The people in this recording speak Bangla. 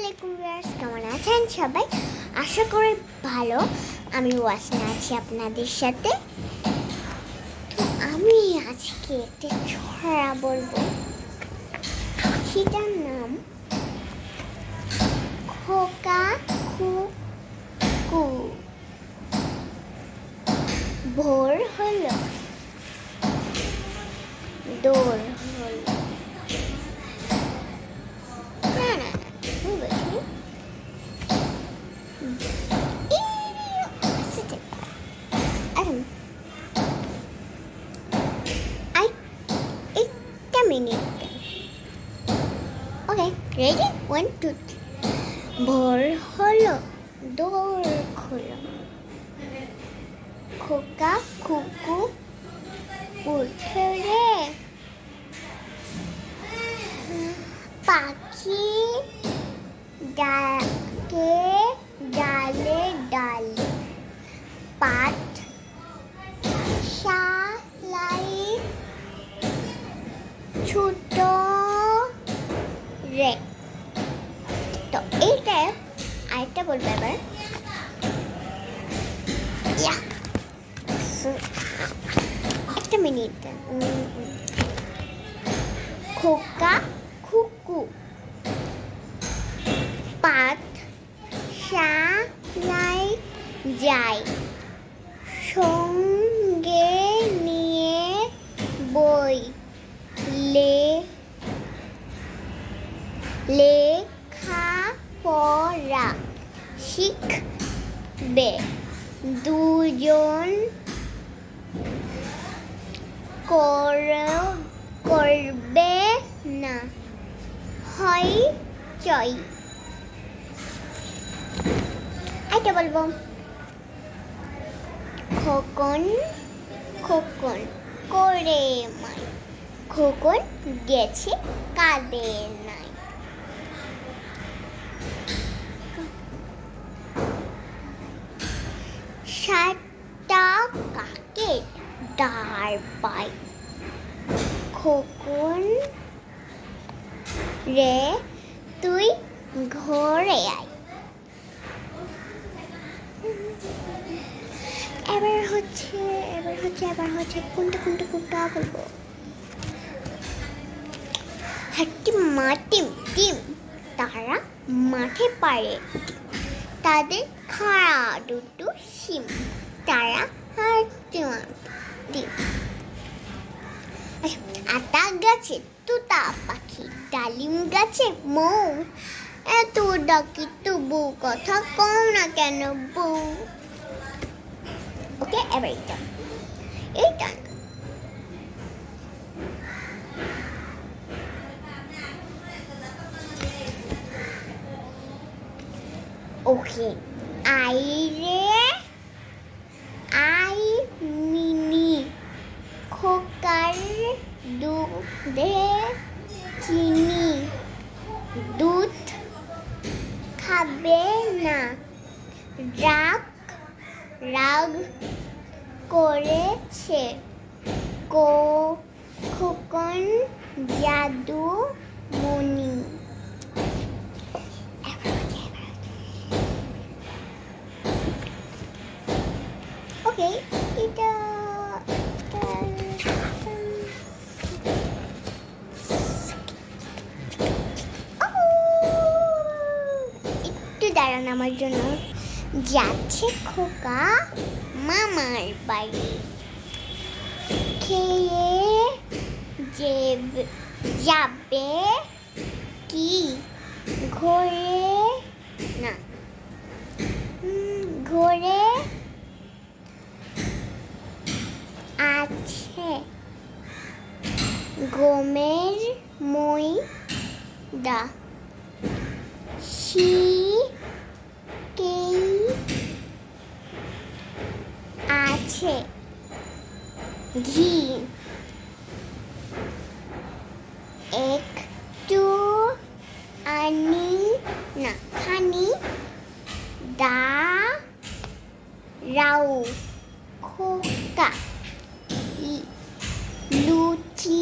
আলাইকুম ভিউয়ার্স, কেমন আছেন সবাই? আশা করি ভালো। আমি ওয়াসনা আছি আপনাদের সাথে। আমি আজকে একটা ছড়া বলবো, সেটার নাম খোকা খুকু। ভোর হলো, দোর হলো, Okay, ready? 1, 2, 3. ভোর হলো, দোর খোলো, খোকা খুকু উঠে রে। পাখি ডাকে ডালে ডালে, পাত শালাই ছুটো রে। তো এইটা আরেকটা বলবো এবার। একটা মিনিট। খোকা খুকু পাত শালাই যায়, সঙ্গে নিয়ে বই লেখা পড়া শিখবে, দুজন করবে না হইচই। এটা বলবো। খোকন খোকন করে মাই, খোকন গেছে কাদের নাই। সাতটা কাকের দাঁড় পাই, খোকন রে তুই ঘরে আয়। এবার হচ্ছে কোনটা বলবো। টিম তারা মাঠে পারে, তাদের খাড়া দুটো শিম, তারা হাঁটতে। আতা গাছে তুতা পাখি, ডালিম গাছে মৌ, এত ডাকি তবু কথা কও না কেন বউ। ওকে, এবার এইটা ওকে। আই মিনি খোকার দুধে চিনি, দুধ খাবে না, রাগ করেছে, খোকন জাদু মনি। ওকে, এটা একটু দাঁড়ান আমার জন্য। যাচ্ছে খোকা মামার বাড়ি, খেয়ে যাবে কি ঘরে আছে গমের ময়দা, আছে ঘি, একটু খানি দাঁড়াও খোকা, লুচি